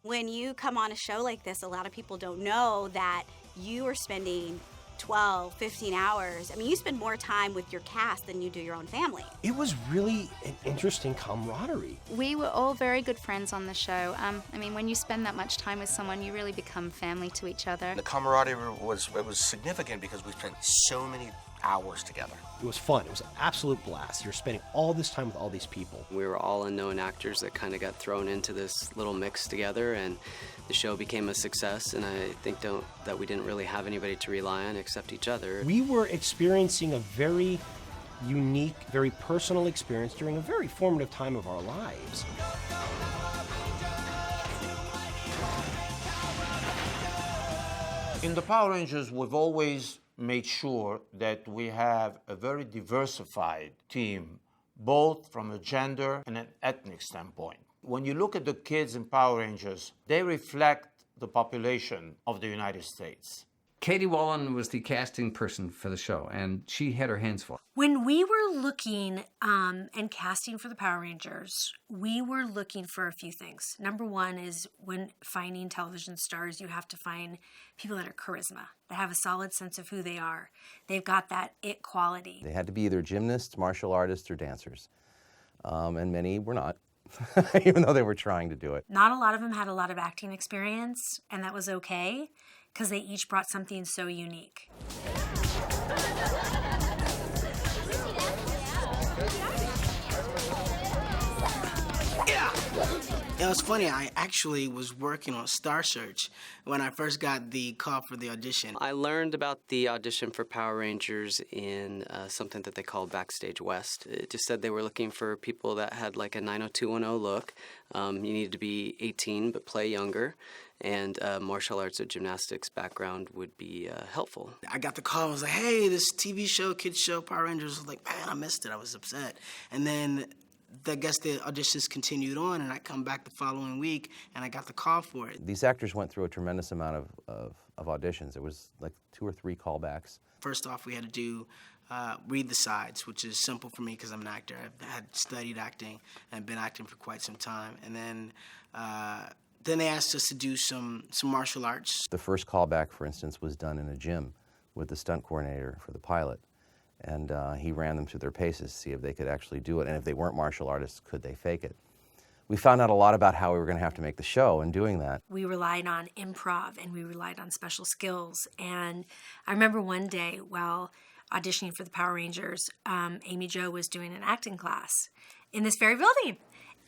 When you come on a show like this, a lot of people don't know that you are spending 12, 15 hours. I mean, you spend more time with your cast than you do your own family. It was really an interesting camaraderie. We were all very good friends on the show. I mean, when you spend that much time with someone, you really become family to each other. The camaraderie was significant because we spent so many hours together. It was fun. It was an absolute blast. You're spending all this time with all these people. We were all unknown actors that kind of got thrown into this little mix together, and the show became a success, and I think that we didn't really have anybody to rely on except each other. We were experiencing a very unique, very personal experience during a very formative time of our lives. In the Power Rangers, we've always made sure that we have a very diversified team, both from a gender and an ethnic standpoint. When you look at the kids in Power Rangers, they reflect the population of the United States. Katie Wallen was the casting person for the show, and she had her hands full. When we were looking and casting for the Power Rangers, we were looking for a few things. Number one is when finding television stars, you have to find people that are charisma, that have a solid sense of who they are. They've got that it quality. They had to be either gymnasts, martial artists, or dancers, and many were not. Even though they were trying to do it. Not a lot of them had a lot of acting experience, and that was okay, because they each brought something so unique. It was funny, I actually was working on Star Search when I first got the call for the audition. I learned about the audition for Power Rangers in something that they called Backstage West. It just said they were looking for people that had like a 90210 look. You needed to be 18 but play younger, and martial arts or gymnastics background would be helpful. I got the call, I was like, hey, this TV show, kids show, Power Rangers. I was like, man, I missed it, I was upset. And then I guess the auditions continued on, and I come back the following week, and I got the call for it. These actors went through a tremendous amount of auditions. It was like 2 or 3 callbacks. First off, we had to do read the sides, which is simple for me because I'm an actor. I've had studied acting and been acting for quite some time. And then they asked us to do some martial arts. The first callback, for instance, was done in a gym with the stunt coordinator for the pilot. And he ran them through their paces to see if they could actually do it. And if they weren't martial artists, could they fake it? We found out a lot about how we were going to have to make the show in doing that. We relied on improv, and we relied on special skills. And I remember one day while auditioning for the Power Rangers, Amy Jo was doing an acting class in this very building.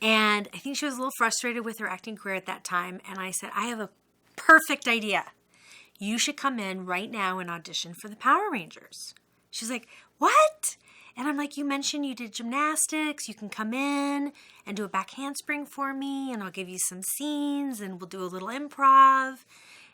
And I think she was a little frustrated with her acting career at that time. And I said, I have a perfect idea. You should come in right now and audition for the Power Rangers. She's like, what? And I'm like, you mentioned you did gymnastics. You can come in and do a back handspring for me, and I'll give you some scenes, and we'll do a little improv.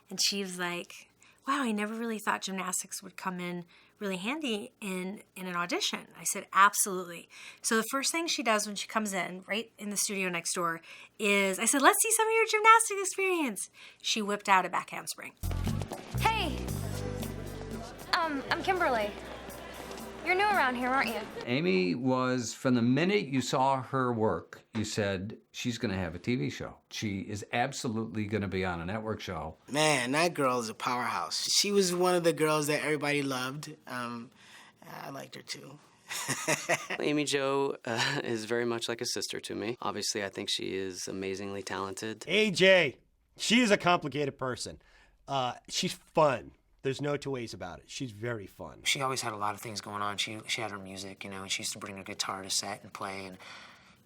And she was like, wow, I never really thought gymnastics would come in really handy in an audition. I said, absolutely. So the first thing she does when she comes in, right in the studio next door, is I said, let's see some of your gymnastic experience. She whipped out a back handspring. Hey, I'm Kimberly. You're new around here, aren't you? Amy was, from the minute you saw her work, you said, she's going to have a TV show. She is absolutely going to be on a network show. Man, that girl is a powerhouse. She was one of the girls that everybody loved. I liked her too. Amy Jo is very much like a sister to me. Obviously, I think she is amazingly talented. AJ, she is a complicated person. She's fun. There's no two ways about it. She's very fun. She always had a lot of things going on. She had her music, and she used to bring her guitar to set and play, and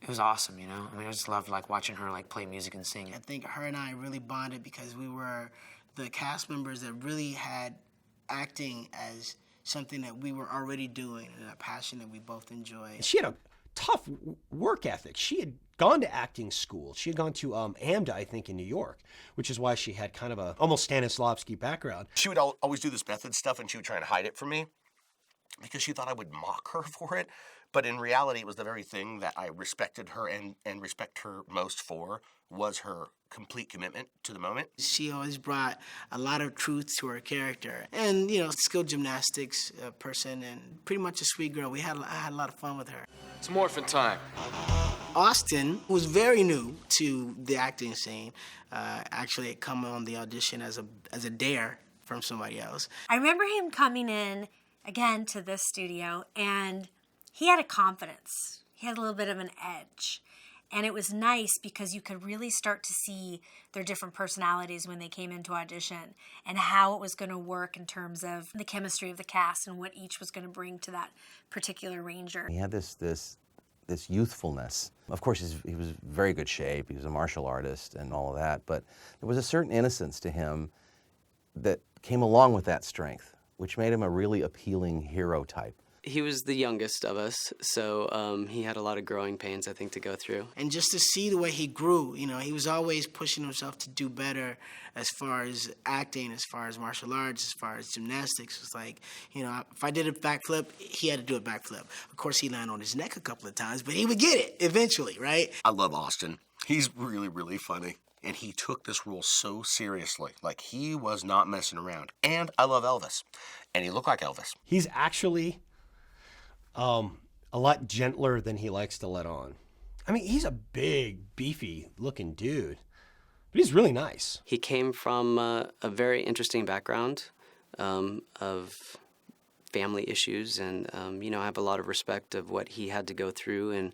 it was awesome, I mean, I just loved, watching her, play music and sing. I think her and I really bonded because we were the cast members that really had acting as something that we were already doing and a passion that we both enjoyed. She had a tough work ethic. She had gone to acting school. She had gone to AMDA, I think, in New York, which is why she had kind of a almost Stanislavski background. She would always do this method stuff, and she would try and hide it from me because she thought I would mock her for it. But in reality, it was the very thing that I respected her and respect her most for, was her complete commitment to the moment. She always brought a lot of truth to her character. And, skilled gymnastics person and pretty much a sweet girl. I had a lot of fun with her. It's morphin' time. Austin was very new to the acting scene. Actually, it come on the audition as a dare from somebody else. I remember him coming in, again, to this studio, and he had a confidence. He had a little bit of an edge. And it was nice because you could really start to see their different personalities when they came into audition and how it was going to work in terms of the chemistry of the cast and what each was going to bring to that particular ranger. He had this youthfulness. Of course, he was in very good shape. He was a martial artist and all of that, but there was a certain innocence to him that came along with that strength, which made him a really appealing hero type. He was the youngest of us, so he had a lot of growing pains, I think, to go through. And just to see the way he grew, he was always pushing himself to do better as far as acting, as far as martial arts, as far as gymnastics. It's like, if I did a backflip, he had to do a backflip. Of course, he landed on his neck a couple of times, but he would get it eventually, right? I love Austin. He's really, really funny. And he took this role so seriously. Like, he was not messing around. And I love Elvis. And he looked like Elvis. He's actually a lot gentler than he likes to let on. I mean, he's a big, beefy-looking dude, but he's really nice. He came from a very interesting background of family issues, and I have a lot of respect of what he had to go through and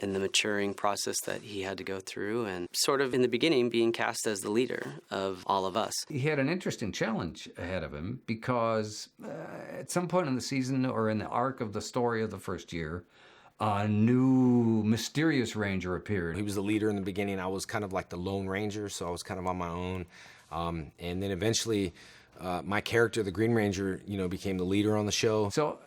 the maturing process that he had to go through, and sort of in the beginning being cast as the leader of all of us. He had an interesting challenge ahead of him because at some point in the season or in the arc of the story of the first year, a new mysterious ranger appeared. He was the leader in the beginning. I was kind of like the Lone Ranger, so I was kind of on my own. And then eventually my character, the Green Ranger, became the leader on the show. So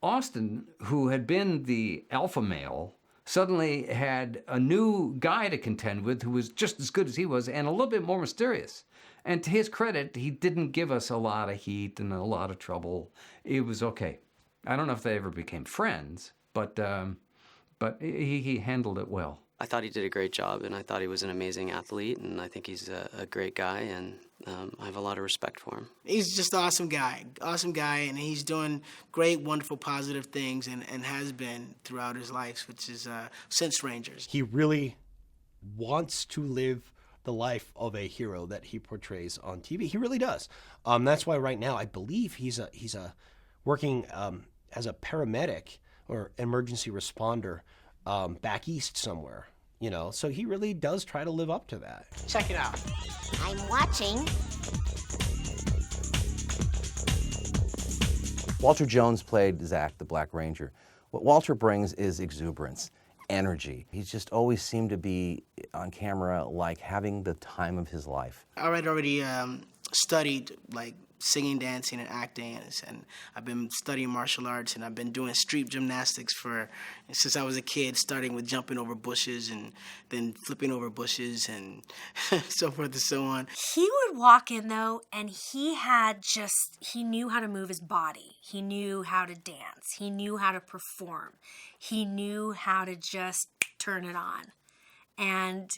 Austin, who had been the alpha male, suddenly had a new guy to contend with who was just as good as he was and a little bit more mysterious. And to his credit, he didn't give us a lot of heat and a lot of trouble. It was okay. I don't know if they ever became friends, but he handled it well. I thought he did a great job, and I thought he was an amazing athlete, and I think he's a great guy, and I have a lot of respect for him. He's just an awesome guy, and he's doing great, wonderful, positive things, and has been throughout his life, which is since Rangers. He really wants to live the life of a hero that he portrays on TV. He really does. That's why right now I believe he's working as a paramedic or emergency responder back east somewhere, so he really does try to live up to that. Check it out. I'm watching. Walter Jones played Zach, the Black Ranger. What Walter brings is exuberance, energy. He's just always seemed to be on camera like having the time of his life. I had already studied singing, dancing, and acting, and I've been studying martial arts, and I've been doing street gymnastics since I was a kid, starting with jumping over bushes and then flipping over bushes and so forth and so on. He would walk in, though, and he knew how to move his body. He knew how to dance. He knew how to perform. He knew how to just turn it on. And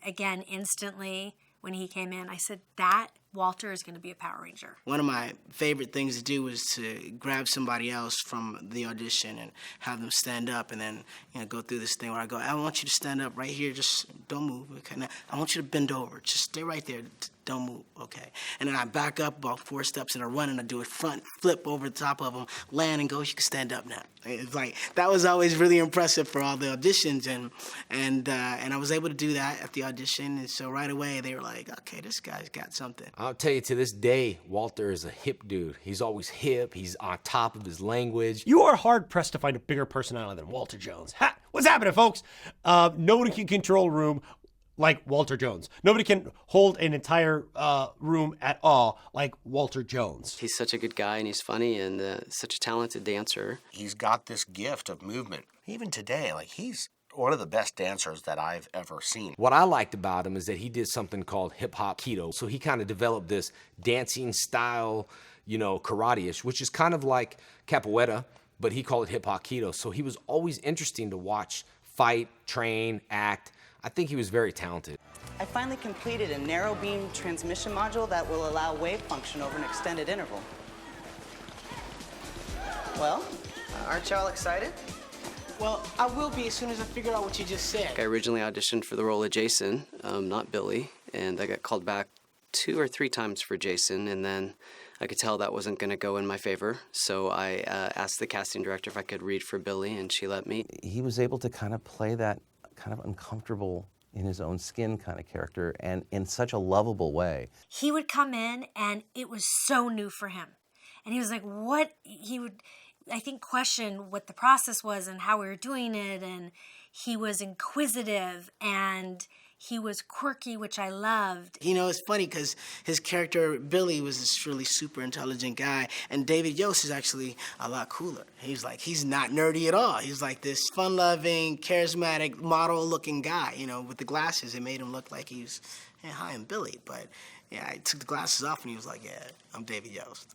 again, instantly, when he came in, I said, that Walter is going to be a Power Ranger. One of my favorite things to do was to grab somebody else from the audition and have them stand up, and then go through this thing where I go, I want you to stand up right here, just don't move. Okay, now, I want you to bend over, just stay right there, don't move. Okay, and then I back up about 4 steps and I run and I do a front flip over the top of them, land and go. You can stand up now. It's like that was always really impressive for all the auditions, and I was able to do that at the audition, and so right away they were like, okay, this guy's got something. I'll tell you, to this day, Walter is a hip dude. He's always hip. He's on top of his language. You are hard-pressed to find a bigger personality than Walter Jones. Ha! What's happening, folks? Nobody can control a room like Walter Jones. Nobody can hold an entire room at all like Walter Jones. He's such a good guy, and he's funny, and such a talented dancer. He's got this gift of movement. Even today, he's one of the best dancers that I've ever seen. What I liked about him is that he did something called hip-hop keto. So he kind of developed this dancing style, karate-ish, which is kind of like capoeira, but he called it hip hop keto. So he was always interesting to watch, fight, train, act. I think he was very talented. I finally completed a narrow beam transmission module that will allow wave function over an extended interval. Well, aren't y'all excited? Well, I will be as soon as I figure out what you just said. I originally auditioned for the role of Jason, not Billy, and I got called back 2 or 3 times for Jason, and then I could tell that wasn't going to go in my favor, so I asked the casting director if I could read for Billy, and she let me. He was able to kind of play that kind of uncomfortable, in his own skin kind of character, and in such a lovable way. He would come in, and it was so new for him. And he was like, what? He would, I think, question what the process was and how we were doing it, and he was inquisitive, and he was quirky, which I loved. You know, it's funny because his character, Billy, was this really super intelligent guy, and David Yost is actually a lot cooler. He's not nerdy at all. He's like this fun-loving, charismatic, model-looking guy, you know, with the glasses. It made him look like he was, hey, hi, I'm Billy, but yeah, I took the glasses off and he was like, yeah, I'm David Yost.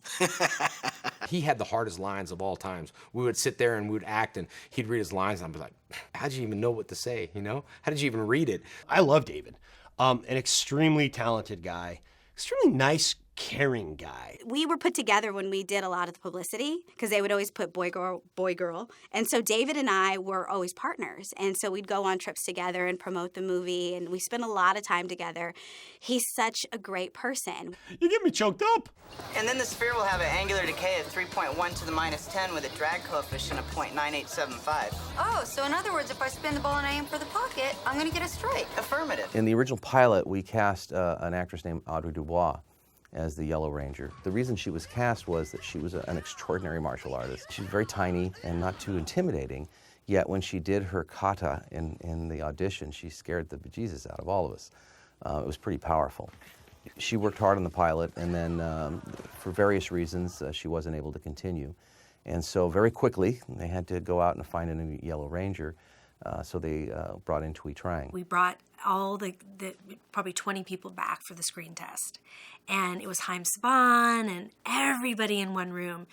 He had the hardest lines of all times. We would sit there and we would act, and he'd read his lines, and I'd be like, how'd you even know what to say, you know? How did you even read it? I love David. An extremely talented guy, extremely nice, caring guy. We were put together when we did a lot of the publicity because they would always put boy, girl. And so David and I were always partners. And so we'd go on trips together and promote the movie, and we spent a lot of time together. He's such a great person. You get me choked up. And then the sphere will have an angular decay of 3.1 to the minus 10 with a drag coefficient of 0.9875. Oh, so in other words, if I spin the ball and I aim for the pocket, I'm going to get a strike. Affirmative. In the original pilot, we cast an actress named Audrey Dubois as the Yellow Ranger. The reason she was cast was that she was an extraordinary martial artist. She was very tiny and not too intimidating, yet when she did her kata in the audition, she scared the bejesus out of all of us. It was pretty powerful. She worked hard on the pilot, and then for various reasons, she wasn't able to continue. And so very quickly, they had to go out and find a new Yellow Ranger, so they brought in Thuy Trang. We brought all the probably 20 people back for the screen test. And it was Haim Saban and everybody in one room.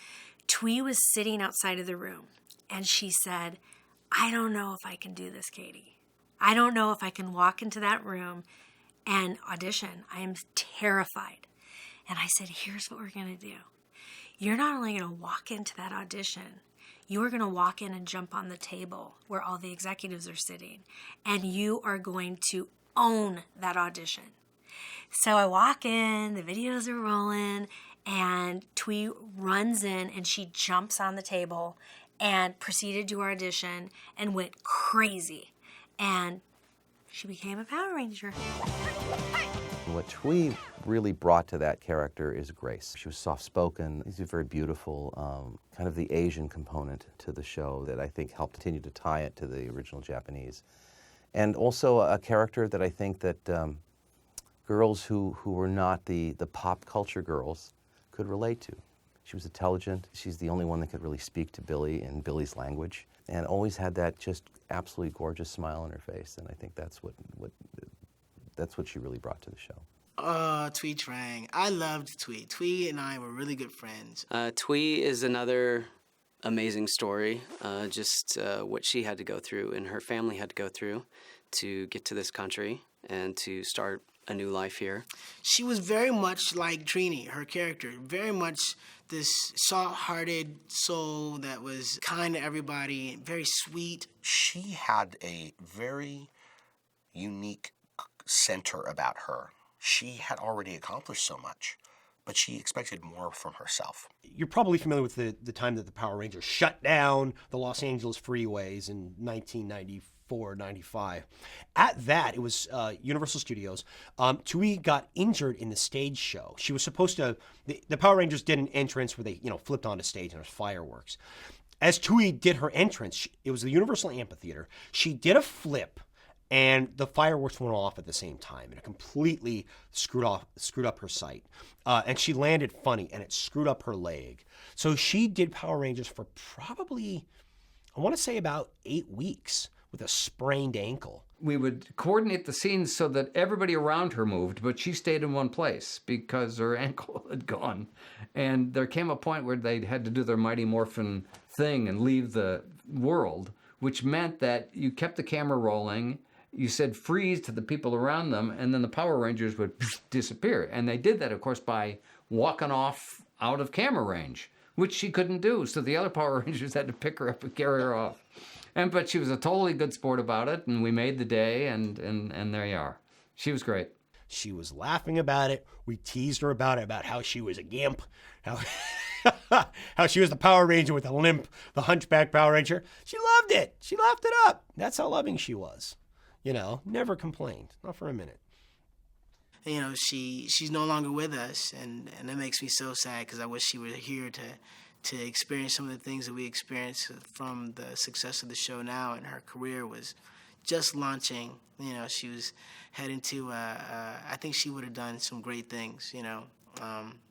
Thuy was sitting outside of the room, and she said, I don't know if I can do this, Katie. I don't know if I can walk into that room and audition. I am terrified. And I said, here's what we're going to do. You're not only going to walk into that audition, you are going to walk in and jump on the table where all the executives are sitting, and you are going to own that audition. So I walk in, the videos are rolling, and Thuy runs in, and she jumps on the table and proceeded to audition and went crazy. And she became a Power Ranger. What Thuy really brought to that character is grace. She was soft-spoken. She's very beautiful, kind of the Asian component to the show that I think helped continue to tie it to the original Japanese. And also a character that I think that girls who were not the pop culture girls could relate to. She was intelligent. She's the only one that could really speak to Billy in Billy's language, and always had that just absolutely gorgeous smile on her face. And I think that's what she really brought to the show. Thuy Trang. I loved Thuy. Thuy and I were really good friends. Thuy is another amazing story. Just what she had to go through and her family had to go through to get to this country and to start a new life here. She was very much like Trini, her character. Very much this soft-hearted soul that was kind to everybody, very sweet. She had a very unique center about her. She had already accomplished so much, but she expected more from herself. You're probably familiar with the time that the Power Rangers shut down the Los Angeles freeways in 1994, 95. At that, it was Universal Studios. Thuy got injured in the stage show. She was supposed to, the Power Rangers did an entrance where they, flipped onto stage and there was fireworks. As Thuy did her entrance, it was the Universal Amphitheater. She did a flip, and the fireworks went off at the same time, and it completely screwed up her sight. And she landed funny, and it screwed up her leg. So she did Power Rangers for probably, I want to say about 8 weeks, with a sprained ankle. We would coordinate the scenes so that everybody around her moved, but she stayed in one place because her ankle had gone. And there came a point where they had to do their Mighty Morphin thing and leave the world, which meant that you kept the camera rolling, you said freeze to the people around them, and then the Power Rangers would disappear. And they did that, of course, by walking off out of camera range, which she couldn't do. So the other Power Rangers had to pick her up and carry her off. But she was a totally good sport about it, and we made the day, and there you are. She was great. She was laughing about it. We teased her about it, about how she was a gimp, how she was the Power Ranger with a limp, the hunchback Power Ranger. She loved it. She laughed it up. That's how loving she was. You know, never complained, not for a minute. You know, she's no longer with us, and that makes me so sad because I wish she were here to experience some of the things that we experienced from the success of the show now. And her career was just launching. You know, she was heading to, I think she would have done some great things, you know,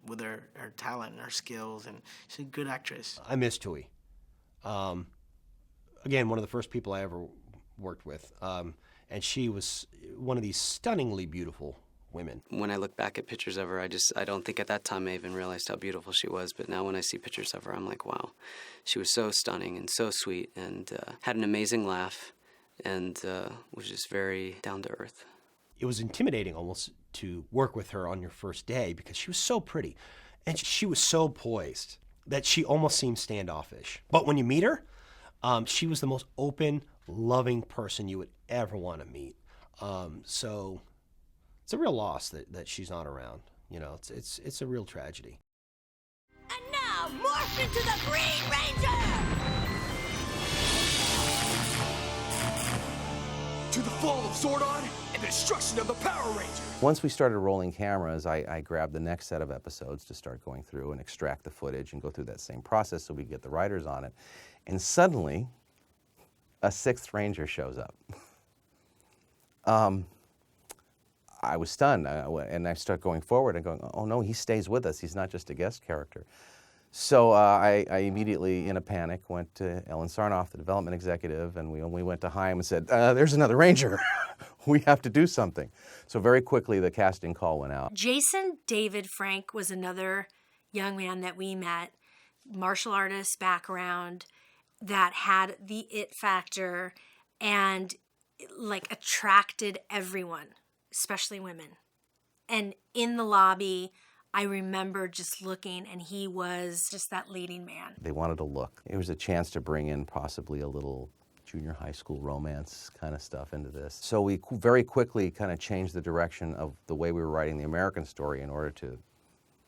with her talent and her skills, and she's a good actress. I miss Tui. Again, one of the first people I ever worked with, and she was one of these stunningly beautiful women. When I look back at pictures of her, I don't think at that time I even realized how beautiful she was, but now when I see pictures of her, I'm like, wow, she was so stunning and so sweet, and had an amazing laugh, and was just very down to earth. It was intimidating almost to work with her on your first day because she was so pretty, and she was so poised that she almost seemed standoffish. But when you meet her, she was the most open, loving person you would ever want to meet. So it's a real loss that she's not around. You know, it's a real tragedy. And now, morph into the Green Ranger! To the fall of Zordon and the destruction of the Power Rangers! Once we started rolling cameras, I grabbed the next set of episodes to start going through and extract the footage and go through that same process so we could get the writers on it. And suddenly, a sixth Ranger shows up. I was stunned, and I start going forward and going, oh no, he stays with us. He's not just a guest character. So I immediately, in a panic, went to Ellen Sarnoff, the development executive, and we went to Chaim and said, there's another Ranger. We have to do something. So very quickly, the casting call went out. Jason David Frank was another young man that we met, martial artist background, that had the it factor and like attracted everyone, especially women. And in the lobby, I remember just looking, and he was just that leading man. They wanted a look. It was a chance to bring in possibly a little junior high school romance kind of stuff into this. So we very quickly kind of changed the direction of the way we were writing the American story in order to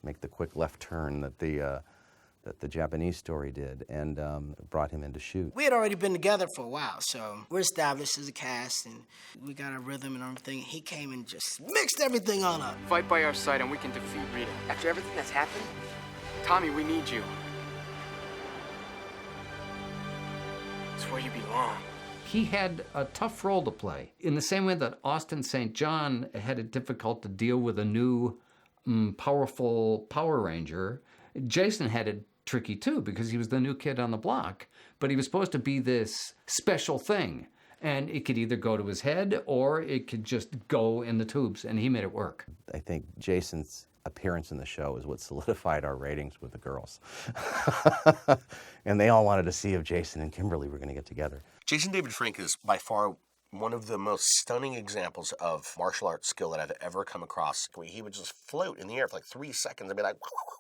make the quick left turn that the Japanese story did, and brought him in to shoot. We had already been together for a while, so we're established as a cast, and we got a rhythm and everything. He came and just mixed everything all up. Fight by our side and we can defeat Rita. After everything that's happened, Tommy, we need you. It's where you belong. He had a tough role to play, in the same way that Austin St. John had it difficult to deal with a new, powerful Power Ranger. Jason had it tricky too, because he was the new kid on the block, but he was supposed to be this special thing, and it could either go to his head or it could just go in the tubes, and he made it work. I think Jason's appearance in the show is what solidified our ratings with the girls. And they all wanted to see if Jason and Kimberly were going to get together. Jason David Frank is by far one of the most stunning examples of martial arts skill that I've ever come across. He would just float in the air for like 3 seconds and be like,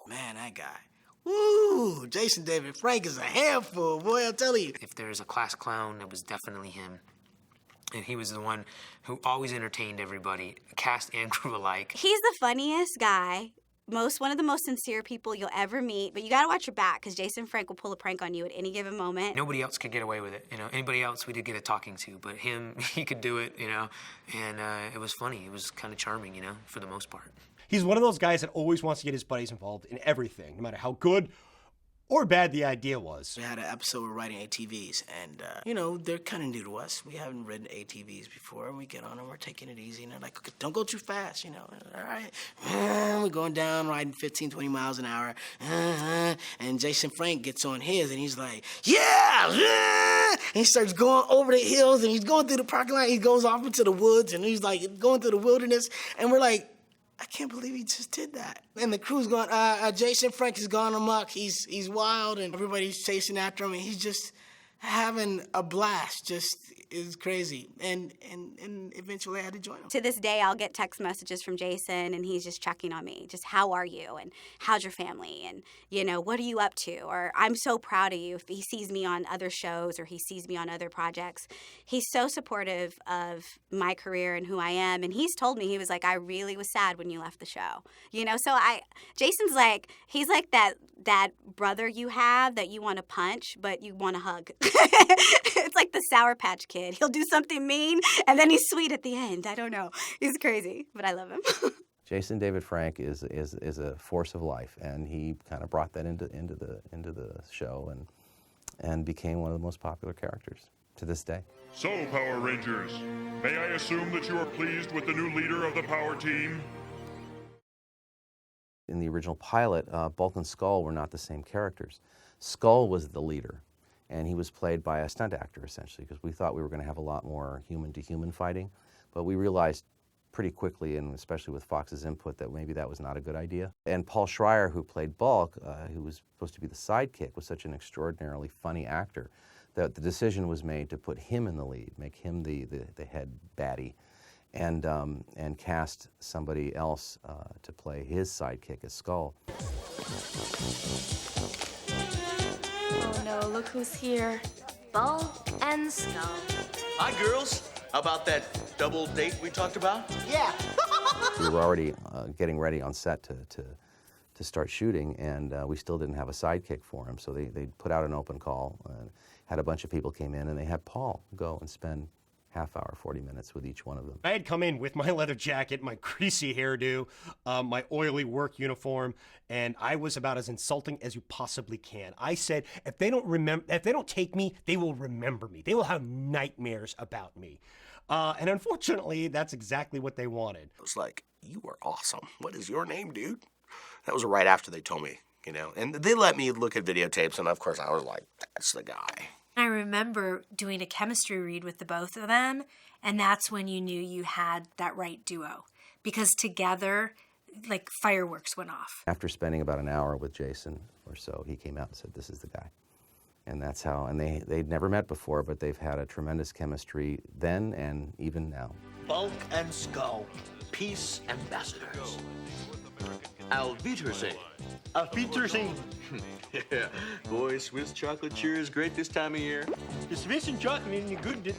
man, that guy. Woo! Jason David Frank is a handful, boy, I'll tell you. If there's a class clown, it was definitely him. And he was the one who always entertained everybody, cast and crew alike. He's the funniest guy, one of the most sincere people you'll ever meet, but you gotta watch your back, because Jason Frank will pull a prank on you at any given moment. Nobody else could get away with it, you know. Anybody else we did get a talking to, but him, he could do it, you know. And it was funny. It was kind of charming, you know, for the most part. He's one of those guys that always wants to get his buddies involved in everything, no matter how good or bad the idea was. We had an episode where we're riding ATVs, and, you know, they're kind of new to us. We haven't ridden ATVs before, and we get on them, we're taking it easy, and they're like, okay, don't go too fast, you know. All right. We're going down, riding 15, 20 miles an hour, and Jason Frank gets on his, and he's like, yeah! And he starts going over the hills, and he's going through the parking lot, he goes off into the woods, and he's like going through the wilderness, and we're like, I can't believe he just did that. And the crew's going, Jason Frank has gone amok. He's wild, and everybody's chasing after him, and he's just having a blast. Just is crazy. And eventually I had to join him. To this day, I'll get text messages from Jason, and he's just checking on me. Just, how are you? And how's your family? And, you know, what are you up to? Or, I'm so proud of you. If he sees me on other shows or he sees me on other projects, he's so supportive of my career and who I am. And he's told me, he was like, I really was sad when you left the show. You know, so Jason's like, he's like that brother you have that you want to punch, but you want to hug. It's like the Sour Patch Kid. He'll do something mean, and then he's sweet at the end. I don't know. He's crazy, but I love him. Jason David Frank is a force of life, and he kind of brought that into the show and became one of the most popular characters to this day. So, Power Rangers, may I assume that you are pleased with the new leader of the Power Team? In the original pilot, Bulk and Skull were not the same characters. Skull was the leader, and he was played by a stunt actor, essentially, because we thought we were going to have a lot more human-to-human fighting, but we realized pretty quickly, and especially with Fox's input, that maybe that was not a good idea. And Paul Schreier, who played Bulk, who was supposed to be the sidekick, was such an extraordinarily funny actor that the decision was made to put him in the lead, make him the head baddie, and cast somebody else to play his sidekick as Skull. Oh no, look who's here. Bulk and Skull. Hi, girls. How about that double date we talked about? Yeah. We were already getting ready on set to start shooting, and we still didn't have a sidekick for him, so they put out an open call, and had a bunch of people came in, and they had Paul go and spend half hour, 40 minutes with each one of them. I had come in with my leather jacket, my greasy hairdo, my oily work uniform, and I was about as insulting as you possibly can. I said, if they don't take me, they will remember me. They will have nightmares about me. And unfortunately, that's exactly what they wanted. It was like, you are awesome. What is your name, dude? That was right after they told me, you know. And they let me look at videotapes, and of course I was like, that's the guy. I remember doing a chemistry read with the both of them, and that's when you knew you had that right duo. Because together, like, fireworks went off. After spending about an hour with Jason or so, he came out and said, this is the guy. And that's how, and they'd never met before, but they've had a tremendous chemistry then and even now. Bulk and Skull, peace ambassadors. Auf Wiedersehen. Auf Wiedersehen. Yeah, boy, Swiss chocolate cheer is great this time of year. The Swiss and chocolate ain't any good.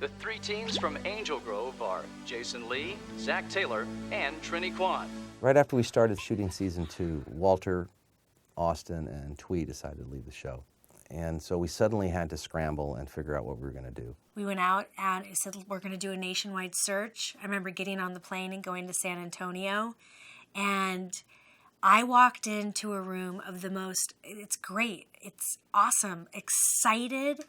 The three teams from Angel Grove are Jason Lee, Zach Taylor, and Trini Kwan. Right after we started shooting season 2, Walter, Austin, and Twee decided to leave the show. And so we suddenly had to scramble and figure out what we were going to do. We went out and said, we're going to do a nationwide search. I remember getting on the plane and going to San Antonio. And I walked into a room of the most, it's great, it's awesome, excited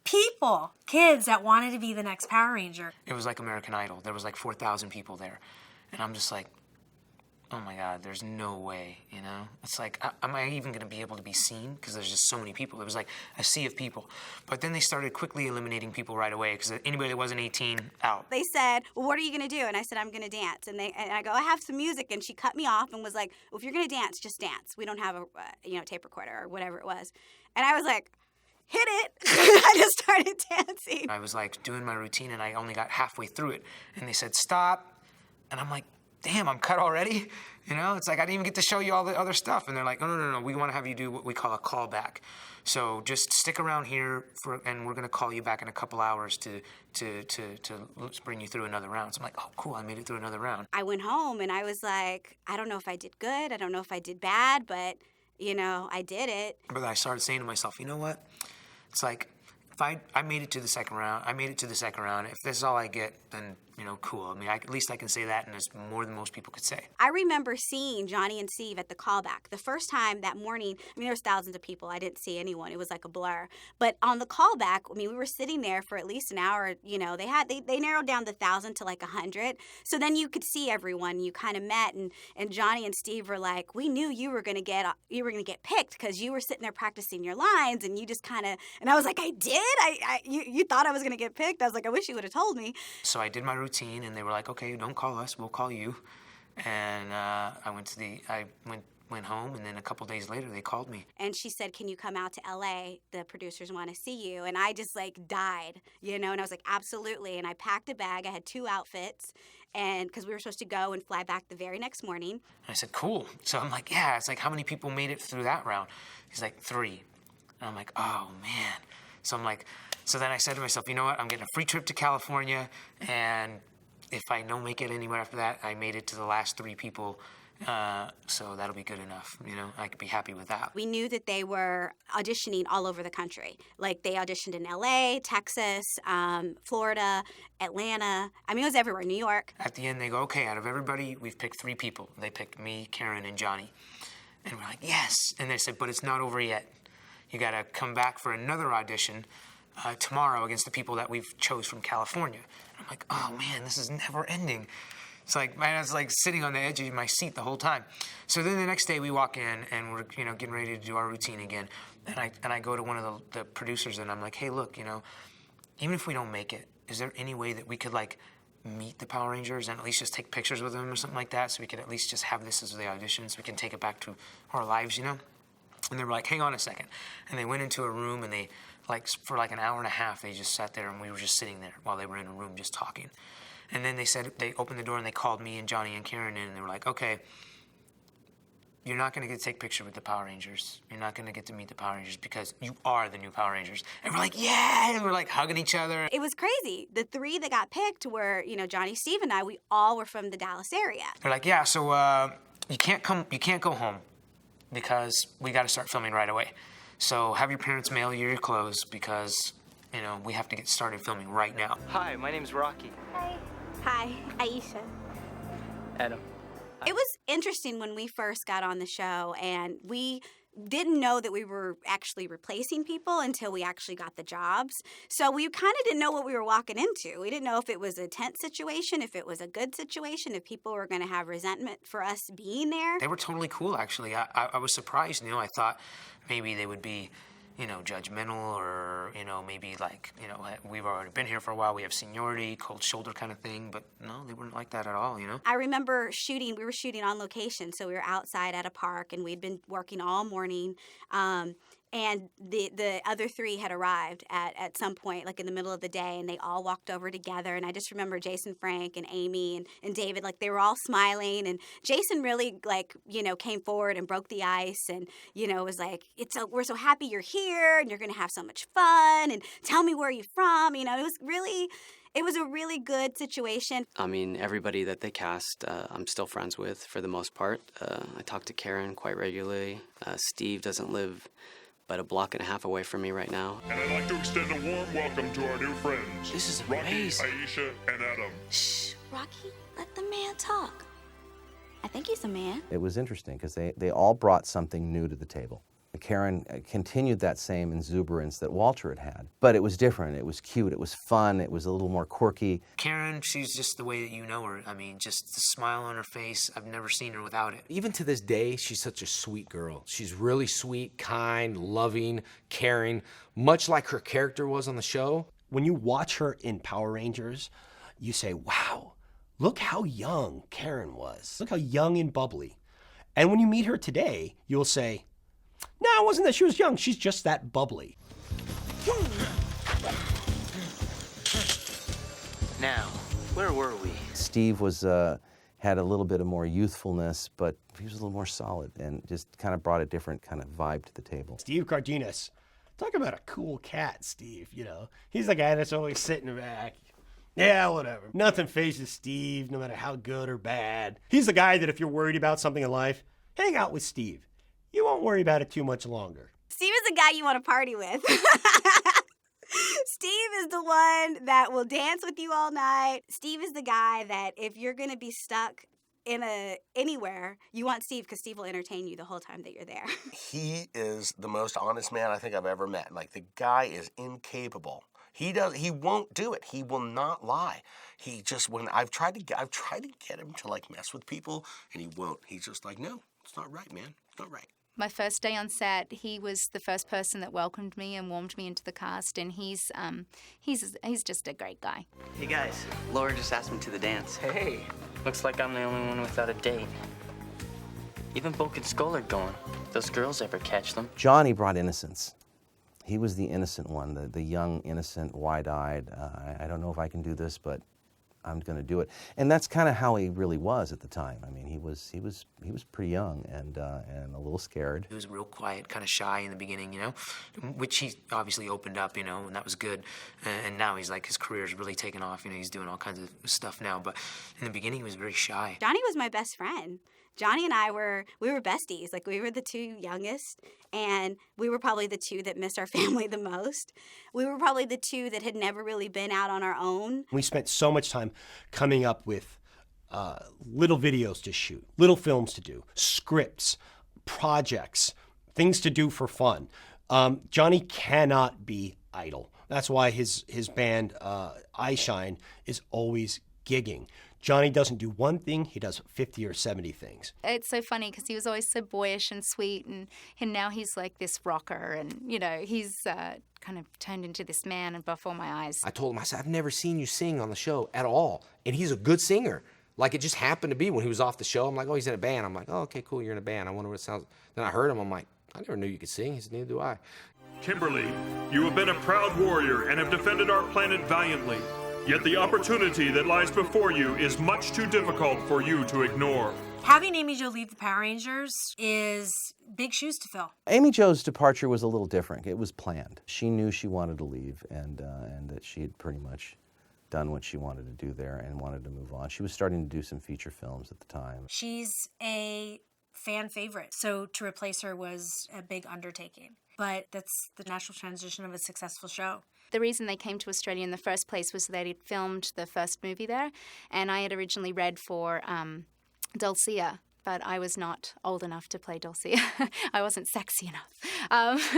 people, kids that wanted to be the next Power Ranger. It was like American Idol. There was like 4,000 people there. And I'm just like, oh my God, there's no way, you know? It's like, am I even going to be able to be seen? Because there's just so many people. It was like a sea of people. But then they started quickly eliminating people right away because anybody that wasn't 18, out. They said, well, what are you going to do? And I said, I'm going to dance. And I go, I have some music. And she cut me off and was like, well, if you're going to dance, just dance. We don't have a tape recorder or whatever it was. And I was like, hit it. I just started dancing. I was like doing my routine and I only got halfway through it. And they said, stop. And I'm like, damn, I'm cut already? You know, it's like I didn't even get to show you all the other stuff. And they're like, no, we want to have you do what we call a callback. So just stick around here, and we're going to call you back in a couple hours to bring you through another round. So I'm like, oh, cool, I made it through another round. I went home, and I was like, I don't know if I did good. I don't know if I did bad, but, you know, I did it. But I started saying to myself, you know what? It's like, if I made it to the second round, If this is all I get, then cool. I mean, at least I can say that, and it's more than most people could say. I remember seeing Johnny and Steve at the callback. The first time that morning, I mean, there was thousands of people. I didn't see anyone. It was like a blur. But on the callback, I mean, we were sitting there for at least an hour. They narrowed down the 1,000 to like 100. So then you could see everyone. You kind of met, and Johnny and Steve were like, we knew you were gonna get picked because you were sitting there practicing your lines, and you just kind of. And I was like, I did. You thought I was gonna get picked. I was like, I wish you would have told me. So I did my routine, and they were like, okay, don't call us, we'll call you. And I went home, and then a couple days later they called me. And she said, can you come out to LA? The producers want to see you. And I just died, and I was like, absolutely. And I packed a bag. I had 2 outfits, and because we were supposed to go and fly back the very next morning. And I said, cool. So I'm like, yeah. It's like, how many people made it through that round? He's like, 3. And I'm like, oh man. So I'm like, so then I said to myself, you know what? I'm getting a free trip to California, and if I don't make it anywhere after that, I made it to the last 3 people, so that'll be good enough. I could be happy with that. We knew that they were auditioning all over the country. Like, they auditioned in LA, Texas, Florida, Atlanta. I mean, it was everywhere, New York. At the end, they go, okay, out of everybody, we've picked 3 people. They picked me, Karen, and Johnny. And we're like, yes. And they said, but it's not over yet. You got to come back for another audition tomorrow against the people that we've chose from California. And I'm like, oh man, this is never ending. It's like, man, I was like sitting on the edge of my seat the whole time. So then the next day we walk in, and we're getting ready to do our routine again. And I go to one of the producers, and I'm like, hey, look, even if we don't make it, is there any way that we could meet the Power Rangers and at least just take pictures with them or something like that, so we could at least just have this as the audition, so we can take it back to our lives, And they were like, hang on a second. And they went into a room, and they, for an hour and a half, they just sat there, and we were just sitting there while they were in a room just talking. And then they opened the door, and they called me and Johnny and Karen in, and they were like, okay, you're not going to get to take a picture with the Power Rangers. You're not going to get to meet the Power Rangers because you are the new Power Rangers. And we're like, yeah! And we're hugging each other. It was crazy. The 3 that got picked were, Johnny, Steve, and I. We all were from the Dallas area. They're like, yeah, so you can't go home because we got to start filming right away. So have your parents mail you your clothes because, we have to get started filming right now. Hi, my name's Rocky. Hi, Aisha. Adam. It was interesting when we first got on the show, and we didn't know that we were actually replacing people until we actually got the jobs. So we kind of didn't know what we were walking into. We didn't know if it was a tense situation, if it was a good situation, if people were going to have resentment for us being there. They were totally cool, actually. I was surprised. I thought maybe they would be, judgmental, or, maybe we've already been here for a while, we have seniority, cold shoulder kind of thing. But no, they weren't like that at all, I remember we were shooting on location, so we were outside at a park, and we'd been working all morning. And the other 3 had arrived at some point, in the middle of the day, and they all walked over together. And I just remember Jason, Frank, and Amy, and David, they were all smiling. And Jason really, came forward and broke the ice, and, was like, we're so happy you're here, and you're going to have so much fun, and tell me where you're from. It was a really good situation. I mean, everybody that they cast, I'm still friends with for the most part. I talk to Karen quite regularly. Steve doesn't live but a block and a half away from me right now. And I'd like to extend a warm welcome to our new friends. This is Rocky, amazing. Aisha, and Adam. Shh, Rocky, let the man talk. I think he's a man. It was interesting because they all brought something new to the table. Karen continued that same exuberance that Walter had, but it was different. It was cute. It was fun. It was a little more quirky. Karen, she's just the way that you know her. I mean, just the smile on her face. I've never seen her without it. Even to this day, she's such a sweet girl. She's really sweet, kind, loving, caring, much like her character was on the show. When you watch her in Power Rangers, you say, wow, look how young Karen was. Look how young and bubbly. And when you meet her today, you'll say, no, it wasn't that she was young. She's just that bubbly. Now, where were we? Steve had a little bit of more youthfulness, but he was a little more solid and just kind of brought a different kind of vibe to the table. Steve Cardenas. Talk about a cool cat, Steve, He's the guy that's always sitting back. Yeah, whatever. Nothing phases Steve, no matter how good or bad. He's the guy that if you're worried about something in life, hang out with Steve. You won't worry about it too much longer. Steve is the guy you want to party with. Steve is the one that will dance with you all night. Steve is the guy that if you're going to be stuck in anywhere, you want Steve because Steve will entertain you the whole time that you're there. He is the most honest man I think I've ever met. Like, the guy is incapable. He won't do it. He will not lie. He just, when I've tried to get him to like mess with people, and he won't. He's just like, no, it's not right, man. It's not right. My first day on set, he was the first person that welcomed me and warmed me into the cast, and he's just a great guy. Hey guys, Laura just asked me to the dance. Hey, looks like I'm the only one without a date. Even Bulk and Skull are going. Those girls ever catch them? Johnny brought innocence. He was the innocent one, the young, innocent, wide-eyed, I don't know if I can do this, but I'm going to do it. And that's kind of how he really was at the time. I mean, he was pretty young and a little scared. He was real quiet, kind of shy in the beginning, you know, which he obviously opened up, you know, and that was good. And now he's like, his career's really taken off, you know, he's doing all kinds of stuff now. But in the beginning, he was very shy. Johnny was my best friend. Johnny and I were besties. Like, we were the two youngest, and we were probably the two that missed our family the most. We were probably the two that had never really been out on our own. We spent so much time coming up with little videos to shoot, little films to do, scripts, projects, things to do for fun. Johnny cannot be idle. That's why his band, iShine, is always gigging. Johnny doesn't do one thing, he does 50 or 70 things. It's so funny because he was always so boyish and sweet, and now he's like this rocker, and, you know, he's kind of turned into this man before my eyes. I told him, I said, I've never seen you sing on the show at all. And he's a good singer. Like, it just happened to be when he was off the show. I'm like, oh, he's in a band. I'm like, oh, okay, cool, you're in a band. I wonder what it sounds like. Then I heard him, I'm like, I never knew you could sing. He said, neither do I. Kimberly, you have been a proud warrior and have defended our planet valiantly. Yet the opportunity that lies before you is much too difficult for you to ignore. Having Amy Jo leave the Power Rangers is big shoes to fill. Amy Jo's departure was a little different. It was planned. She knew she wanted to leave, and that she had pretty much done what she wanted to do there and wanted to move on. She was starting to do some feature films at the time. She's a fan favorite, so to replace her was a big undertaking. But that's the natural transition of a successful show. The reason they came to Australia in the first place was that they'd filmed the first movie there, and I had originally read for Dulcea, but I was not old enough to play Dulcea. I wasn't sexy enough.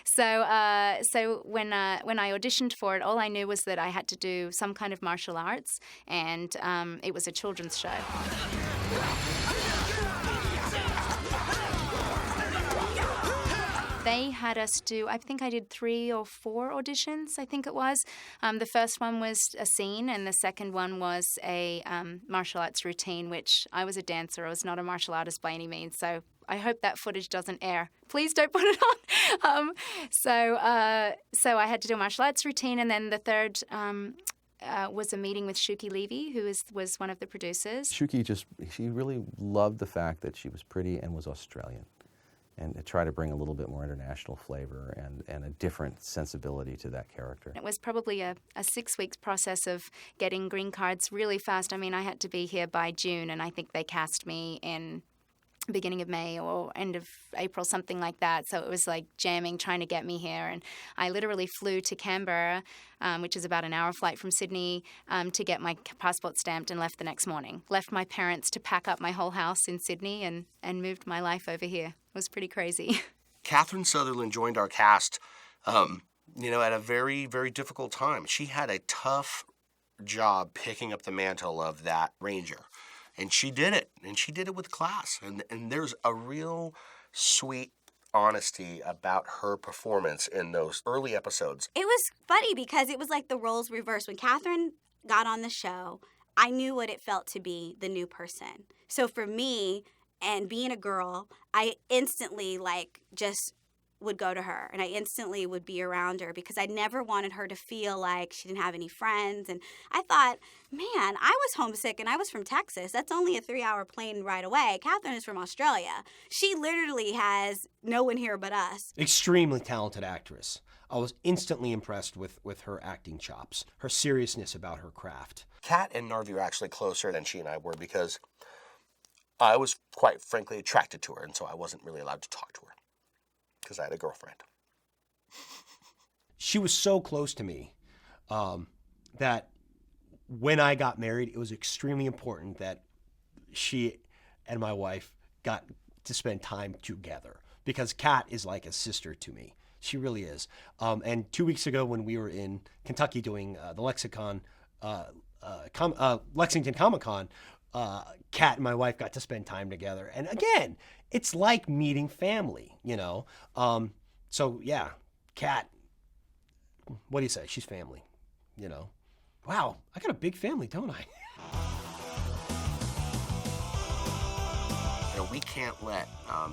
So when I auditioned for it, all I knew was that I had to do some kind of martial arts, and it was a children's show. They had us do, I think I did 3 or 4 auditions, I think it was. The first one was a scene, and the second one was a martial arts routine, which I was a dancer. I was not a martial artist by any means, so I hope that footage doesn't air. Please don't put it on. So I had to do a martial arts routine, and then the third was a meeting with Shuki Levy, who was one of the producers. Shuki she really loved the fact that she was pretty and was Australian, and to try to bring a little bit more international flavor and a different sensibility to that character. It was probably a 6-week process of getting green cards really fast. I mean, I had to be here by June, and I think they cast me in beginning of May or end of April, something like that. So it was like jamming, trying to get me here. And I literally flew to Canberra, which is about an hour flight from Sydney, to get my passport stamped, and left the next morning. Left my parents to pack up my whole house in Sydney and moved my life over here. It was pretty crazy. Catherine Sutherland joined our cast, at a very, very difficult time. She had a tough job picking up the mantle of that Ranger. And she did it, and she did it with class. And there's a real sweet honesty about her performance in those early episodes. It was funny because it was like the roles reversed. When Catherine got on the show, I knew what it felt to be the new person. So for me, and being a girl, I instantly just would go to her, and I instantly would be around her because I never wanted her to feel like she didn't have any friends. And I thought, man, I was homesick and I was from Texas. That's only a 3-hour plane ride away. Catherine is from Australia. She literally has no one here but us. Extremely talented actress. I was instantly impressed with her acting chops, her seriousness about her craft. Kat and Narvi are actually closer than she and I were because I was quite frankly attracted to her, and so I wasn't really allowed to talk to her because I had a girlfriend. she was so close to me that when I got married, it was extremely important that she and my wife got to spend time together, because Kat is like a sister to me. She really is. And 2 weeks ago when we were in Kentucky doing the Lexington Comic-Con, Kat and my wife got to spend time together. And again, it's like meeting family, you know? So yeah, Kat, what do you say? She's family, you know? Wow, I got a big family, don't I? You know, we can't let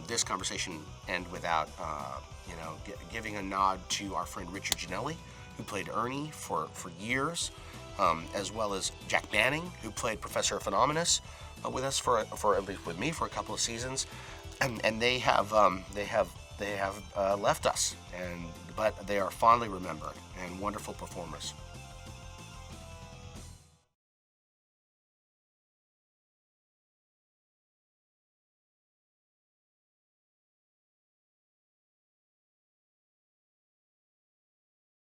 this conversation end without, giving a nod to our friend Richard Ginelli, who played Ernie for years, as well as Jack Banning, who played Professor Phenomenus with us for at least with me for a couple of seasons, and they have left us, but they are fondly remembered and wonderful performers.